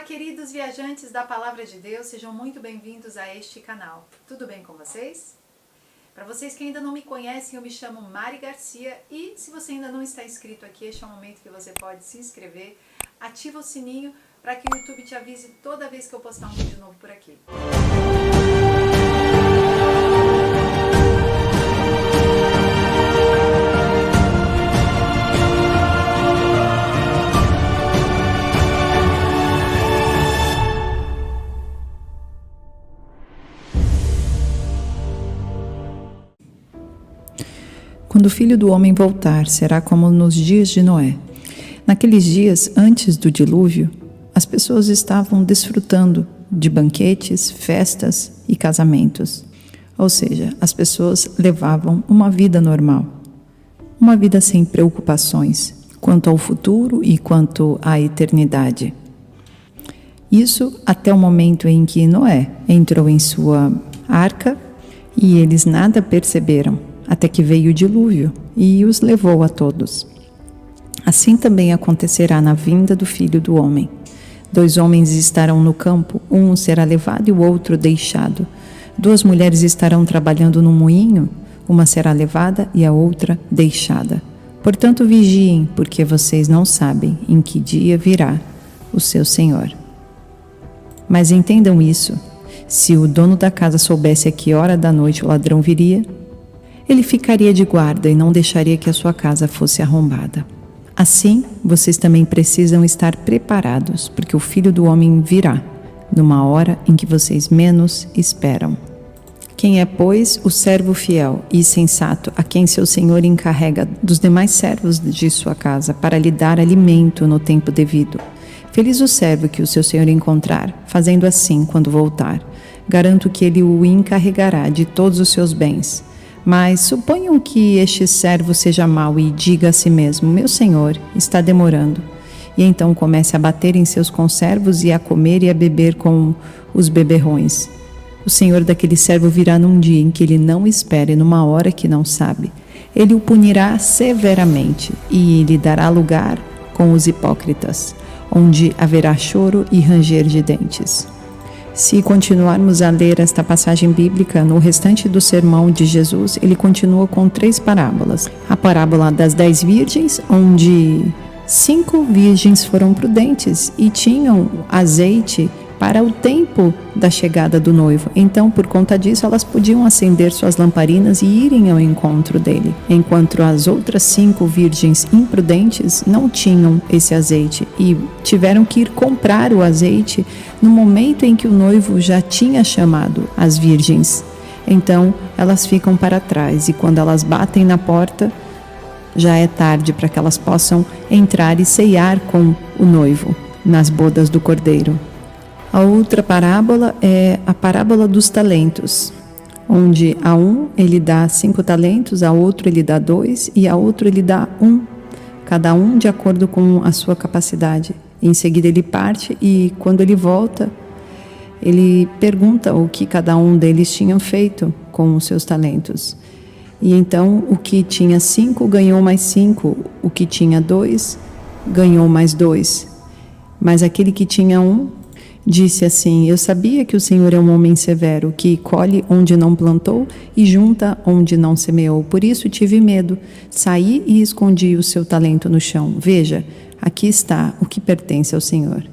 queridos viajantes da Palavra de Deus, sejam muito bem-vindos a este canal. Tudo bem com vocês? Para vocês que ainda não me conhecem, eu me chamo Mari Garcia e se você ainda não está inscrito aqui, este é o momento que você pode se inscrever, ativa o sininho para que o YouTube te avise toda vez que eu postar um vídeo novo por aqui. Quando o Filho do Homem voltar, será como nos dias de Noé. Naqueles dias, antes do dilúvio, as pessoas estavam desfrutando de banquetes, festas e casamentos. Ou seja, as pessoas levavam uma vida normal, uma vida sem preocupações quanto ao futuro e quanto à eternidade. Isso até o momento em que Noé entrou em sua arca e eles nada perceberam. Até que veio o dilúvio e os levou a todos. Assim também acontecerá na vinda do Filho do Homem. 2 homens estarão no campo, um será levado e o outro deixado. 2 mulheres estarão trabalhando no moinho, uma será levada e a outra deixada. Portanto, vigiem, porque vocês não sabem em que dia virá o seu Senhor. Mas entendam isso, se o dono da casa soubesse a que hora da noite o ladrão viria, ele ficaria de guarda e não deixaria que a sua casa fosse arrombada. Assim, vocês também precisam estar preparados, porque o Filho do Homem virá, numa hora em que vocês menos esperam. Quem é, pois, o servo fiel e sensato, a quem seu senhor encarrega dos demais servos de sua casa, para lhe dar alimento no tempo devido? Feliz o servo que o seu senhor encontrar, fazendo assim quando voltar. Garanto que ele o encarregará de todos os seus bens. Mas suponham que este servo seja mau e diga a si mesmo: meu senhor está demorando. E então comece a bater em seus conservos e a comer e a beber com os beberrões. O senhor daquele servo virá num dia em que ele não espera e numa hora que não sabe. Ele o punirá severamente e lhe dará lugar com os hipócritas, onde haverá choro e ranger de dentes. Se continuarmos a ler esta passagem bíblica, no restante do sermão de Jesus, ele continua com 3 parábolas. A parábola das 10 virgens, onde 5 virgens foram prudentes e tinham azeite para o tempo da chegada do noivo. Então, por conta disso, elas podiam acender suas lamparinas e irem ao encontro dele. Enquanto as outras 5 virgens imprudentes não tinham esse azeite e tiveram que ir comprar o azeite no momento em que o noivo já tinha chamado as virgens. Então, elas ficam para trás e quando elas batem na porta, já é tarde para que elas possam entrar e ceiar com o noivo nas bodas do Cordeiro. A outra parábola é a parábola dos talentos, onde a um ele dá 5 talentos, a outro ele dá 2 e a outro ele dá 1, cada um de acordo com a sua capacidade. Em seguida ele parte e quando ele volta, ele pergunta o que cada um deles tinha feito com os seus talentos. E então o que tinha 5 ganhou mais 5, o que tinha 2 ganhou mais 2, mas aquele que tinha 1 disse assim: eu sabia que o Senhor é um homem severo, que colhe onde não plantou e junta onde não semeou. Por isso tive medo, saí e escondi o seu talento no chão. Veja, aqui está o que pertence ao Senhor.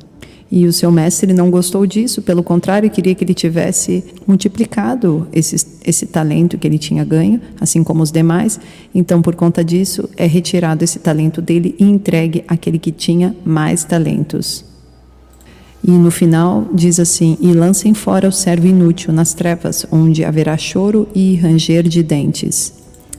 E o seu mestre não gostou disso, pelo contrário, queria que ele tivesse multiplicado esse talento que ele tinha ganho, assim como os demais. Então, por conta disso, é retirado esse talento dele e entregue àquele que tinha mais talentos. E no final diz assim: e lancem fora o servo inútil nas trevas, onde haverá choro e ranger de dentes.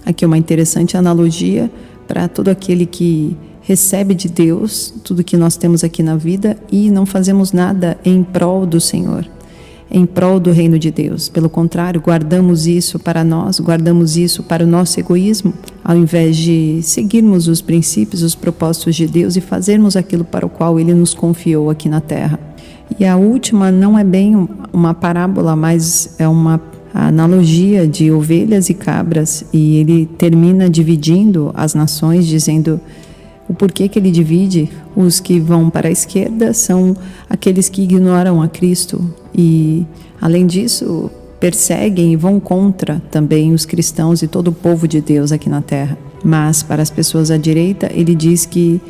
Aqui é uma interessante analogia para todo aquele que recebe de Deus tudo que nós temos aqui na vida e não fazemos nada em prol do Senhor, em prol do reino de Deus. Pelo contrário, guardamos isso para nós, guardamos isso para o nosso egoísmo, ao invés de seguirmos os princípios, os propósitos de Deus e fazermos aquilo para o qual Ele nos confiou aqui na terra. E a última não é bem uma parábola, mas é uma analogia de ovelhas e cabras, e ele termina dividindo as nações, dizendo: O porquê que ele divide os que vão para a esquerda são aqueles que ignoram a Cristo e, além disso, perseguem e vão contra também os cristãos e todo o povo de Deus aqui na terra. Mas para as pessoas à direita, ele diz que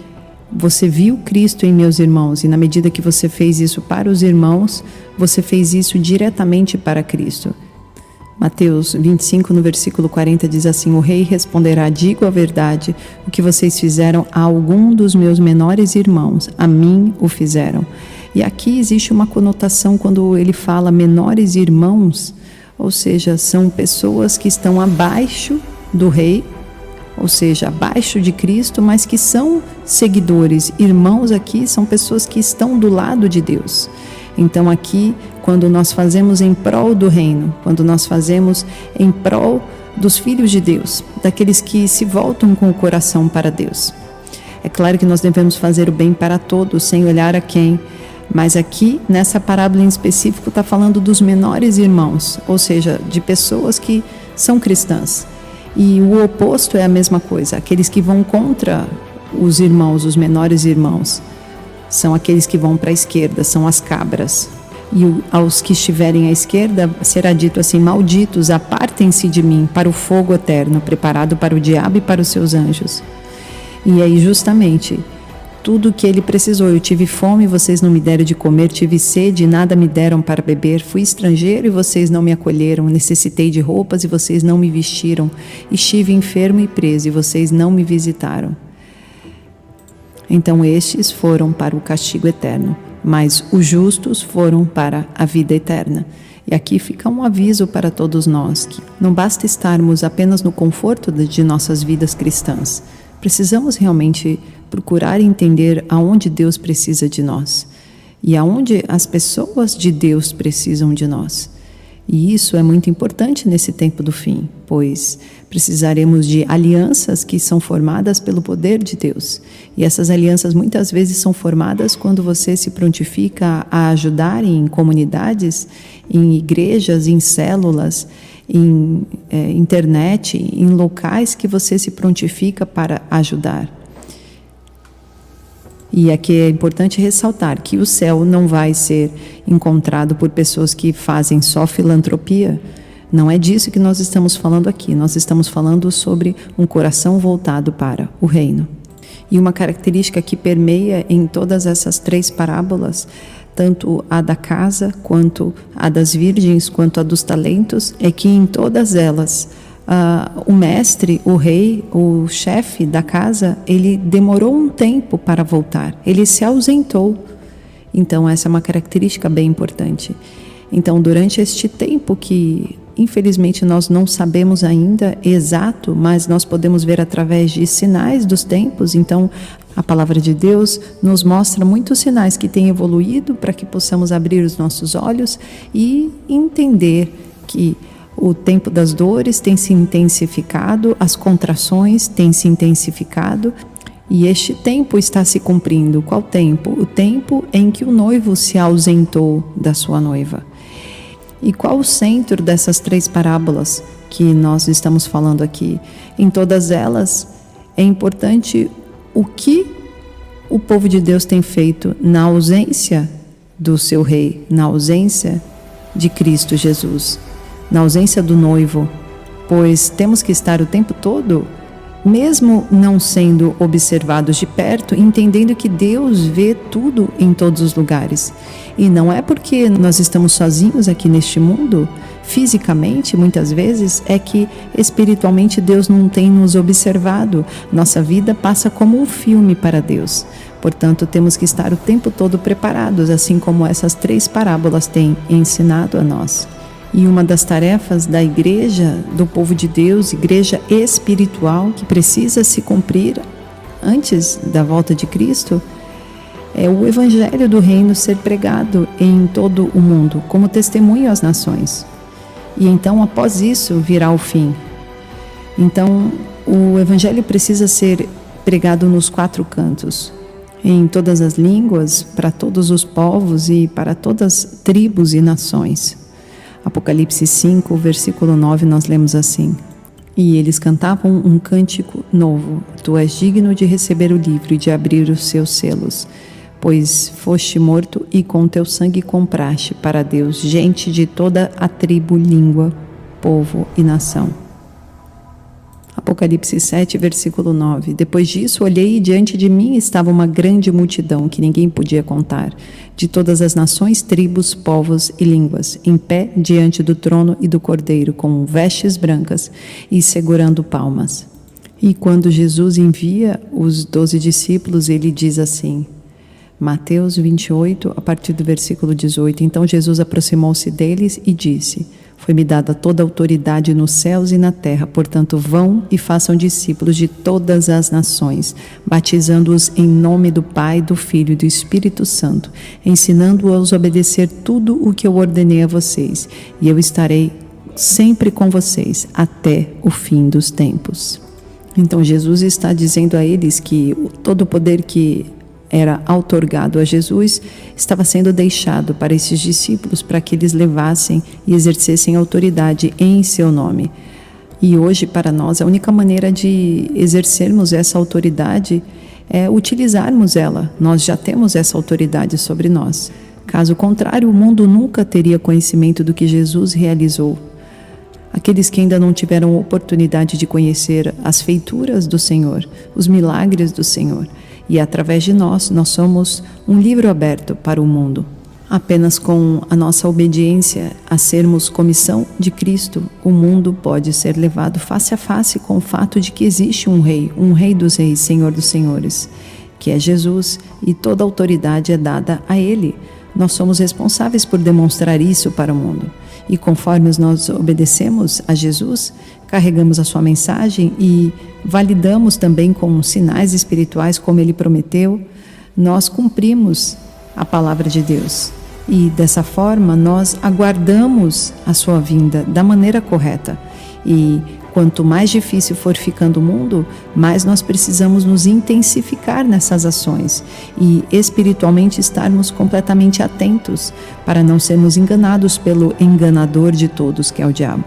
você viu Cristo em meus irmãos, e na medida que você fez isso para os irmãos, você fez isso diretamente para Cristo. Mateus 25, no versículo 40, diz assim: o rei responderá: digo a verdade, o que vocês fizeram a algum dos meus menores irmãos, a mim o fizeram. E aqui existe uma conotação quando ele fala menores irmãos, ou seja, são pessoas que estão abaixo do rei, ou seja, abaixo de Cristo, mas que são seguidores. Irmãos aqui são pessoas que estão do lado de Deus. Então aqui, quando nós fazemos em prol do reino, quando nós fazemos em prol dos filhos de Deus, daqueles que se voltam com o coração para Deus. É claro que nós devemos fazer o bem para todos, sem olhar a quem, mas aqui, nessa parábola em específico, está falando dos menores irmãos, ou seja, de pessoas que são cristãs. E o oposto é a mesma coisa, aqueles que vão contra os irmãos, os menores irmãos, são aqueles que vão para a esquerda, são as cabras. E aos que estiverem à esquerda será dito assim: malditos, apartem-se de mim para o fogo eterno, preparado para o diabo e para os seus anjos. E aí justamente, tudo o que ele precisou: eu tive fome e vocês não me deram de comer, tive sede e nada me deram para beber, fui estrangeiro e vocês não me acolheram, necessitei de roupas e vocês não me vestiram, estive enfermo e preso e vocês não me visitaram. Então estes foram para o castigo eterno, mas os justos foram para a vida eterna. E aqui fica um aviso para todos nós, que não basta estarmos apenas no conforto de nossas vidas cristãs. Precisamos realmente procurar entender aonde Deus precisa de nós e aonde as pessoas de Deus precisam de nós. E isso é muito importante nesse tempo do fim, pois precisaremos de alianças que são formadas pelo poder de Deus. E essas alianças muitas vezes são formadas quando você se prontifica a ajudar em comunidades, em igrejas, em células, em internet, em locais que você se prontifica para ajudar. E aqui é importante ressaltar que o céu não vai ser encontrado por pessoas que fazem só filantropia. Não é disso que nós estamos falando aqui. Nós estamos falando sobre um coração voltado para o reino. E uma característica que permeia em todas essas 3 parábolas, tanto a da casa, quanto a das virgens, quanto a dos talentos, é que em todas elas o mestre, o rei, o chefe da casa, ele demorou um tempo para voltar, ele se ausentou. Então essa é uma característica bem importante. Então durante este tempo que infelizmente nós não sabemos ainda exato, mas nós podemos ver através de sinais dos tempos, então a palavra de Deus nos mostra muitos sinais que têm evoluído para que possamos abrir os nossos olhos e entender que o tempo das dores tem se intensificado, as contrações têm se intensificado e este tempo está se cumprindo. Qual tempo? O tempo em que o noivo se ausentou da sua noiva. E qual o centro dessas 3 parábolas que nós estamos falando aqui? Em todas elas é importante o que o povo de Deus tem feito na ausência do seu rei, na ausência de Cristo Jesus, na ausência do noivo, pois temos que estar o tempo todo, mesmo não sendo observados de perto, entendendo que Deus vê tudo em todos os lugares. E não é porque nós estamos sozinhos aqui neste mundo, fisicamente, muitas vezes, é que espiritualmente Deus não tem nos observado. Nossa vida passa como um filme para Deus. Portanto, temos que estar o tempo todo preparados, assim como essas 3 parábolas têm ensinado a nós. E uma das tarefas da igreja, do povo de Deus, igreja espiritual, que precisa se cumprir antes da volta de Cristo, é o evangelho do reino ser pregado em todo o mundo, como testemunho às nações. E então, após isso, virá o fim. Então, o evangelho precisa ser pregado nos 4 cantos, em todas as línguas, para todos os povos e para todas as tribos e nações. Apocalipse 5, versículo 9, nós lemos assim: E eles cantavam um cântico novo: Tu és digno de receber o livro e de abrir os seus selos, pois foste morto e com teu sangue compraste para Deus gente de toda a tribo, língua, povo e nação. Apocalipse 7, versículo 9. Depois disso olhei e diante de mim estava uma grande multidão que ninguém podia contar, de todas as nações, tribos, povos e línguas, em pé diante do trono e do Cordeiro, com vestes brancas e segurando palmas. E quando Jesus envia os 12 discípulos, ele diz assim, Mateus 28, a partir do versículo 18. Então Jesus aproximou-se deles e disse: Foi-me dada toda a autoridade nos céus e na terra, portanto vão e façam discípulos de todas as nações, batizando-os em nome do Pai, do Filho e do Espírito Santo, ensinando-os a obedecer tudo o que eu ordenei a vocês, e eu estarei sempre com vocês até o fim dos tempos. Então Jesus está dizendo a eles que todo o poder que era outorgado a Jesus estava sendo deixado para esses discípulos para que eles levassem e exercessem autoridade em seu nome. E hoje, para nós, a única maneira de exercermos essa autoridade é utilizarmos ela. Nós já temos essa autoridade sobre nós. Caso contrário, o mundo nunca teria conhecimento do que Jesus realizou. Aqueles que ainda não tiveram oportunidade de conhecer as feituras do Senhor, os milagres do Senhor, e através de nós somos um livro aberto para o mundo. Apenas com a nossa obediência a sermos comissão de Cristo, o mundo pode ser levado face a face com o fato de que existe um rei dos reis, Senhor dos senhores, que é Jesus, e toda a autoridade é dada a Ele. Nós somos responsáveis por demonstrar isso para o mundo. E conforme nós obedecemos a Jesus, carregamos a sua mensagem e validamos também com sinais espirituais, como Ele prometeu, nós cumprimos a palavra de Deus. E dessa forma nós aguardamos a sua vinda da maneira correta. E quanto mais difícil for ficando o mundo, mais nós precisamos nos intensificar nessas ações e espiritualmente estarmos completamente atentos para não sermos enganados pelo enganador de todos, que é o diabo.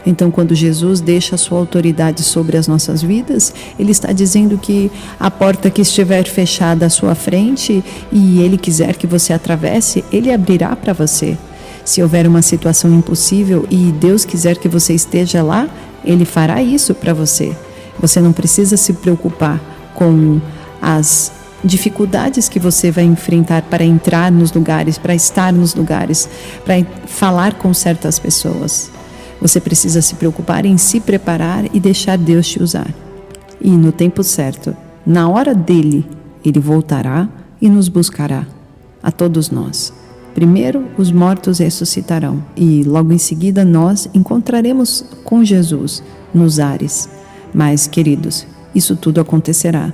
Então, quando Jesus deixa a sua autoridade sobre as nossas vidas, Ele está dizendo que a porta que estiver fechada à sua frente e Ele quiser que você atravesse, Ele abrirá para você. Se houver uma situação impossível e Deus quiser que você esteja lá, Ele fará isso para você. Você não precisa se preocupar com as dificuldades que você vai enfrentar para entrar nos lugares, para estar nos lugares, para falar com certas pessoas. Você precisa se preocupar em se preparar e deixar Deus te usar. E no tempo certo, na hora dele, Ele voltará e nos buscará, a todos nós. Primeiro, os mortos ressuscitarão e logo em seguida nós encontraremos com Jesus nos ares. Mas, queridos, isso tudo acontecerá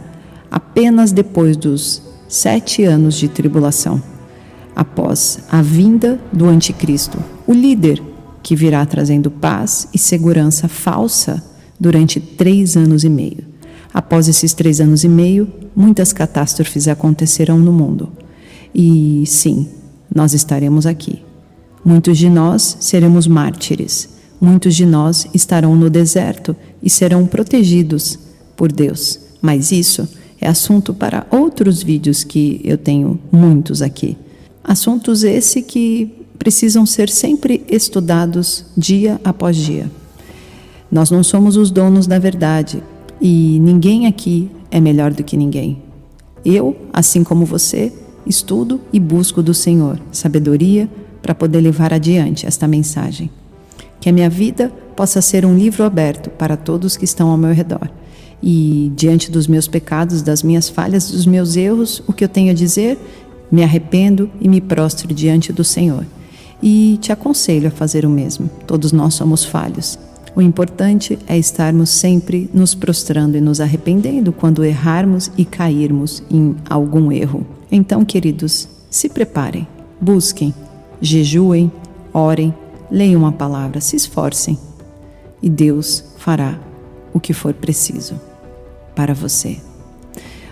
apenas depois dos 7 anos de tribulação, após a vinda do anticristo, o líder que virá trazendo paz e segurança falsa durante 3 anos e meio. Após esses 3 anos e meio, muitas catástrofes acontecerão no mundo. E sim, nós estaremos aqui. Muitos de nós seremos mártires. Muitos de nós estarão no deserto e serão protegidos por Deus. Mas isso é assunto para outros vídeos que eu tenho muitos aqui. Assuntos esse que precisam ser sempre estudados dia após dia. Nós não somos os donos da verdade e ninguém aqui é melhor do que ninguém. Eu, assim como você, estudo e busco do Senhor sabedoria para poder levar adiante esta mensagem. Que a minha vida possa ser um livro aberto para todos que estão ao meu redor. E diante dos meus pecados, das minhas falhas, dos meus erros, o que eu tenho a dizer, me arrependo e me prostro diante do Senhor. E te aconselho a fazer o mesmo. Todos nós somos falhos. O importante é estarmos sempre nos prostrando e nos arrependendo quando errarmos e cairmos em algum erro. Então, queridos, se preparem, busquem, jejuem, orem, leiam a palavra, se esforcem. E Deus fará o que for preciso para você.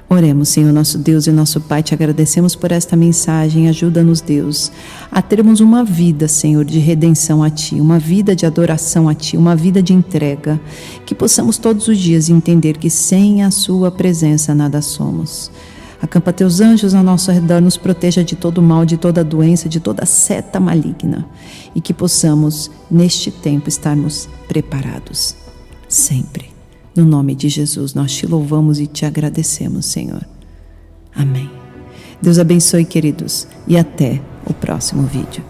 Oremos, Senhor, nosso Deus e nosso Pai, te agradecemos por esta mensagem. Ajuda-nos, Deus, a termos uma vida, Senhor, de redenção a Ti, uma vida de adoração a Ti, uma vida de entrega, que possamos todos os dias entender que sem a Sua presença nada somos. Acampa Teus anjos ao nosso redor, nos proteja de todo mal, de toda doença, de toda seta maligna, e que possamos, neste tempo, estarmos preparados, sempre. No nome de Jesus, nós te louvamos e te agradecemos, Senhor. Amém. Deus abençoe, queridos, e até o próximo vídeo.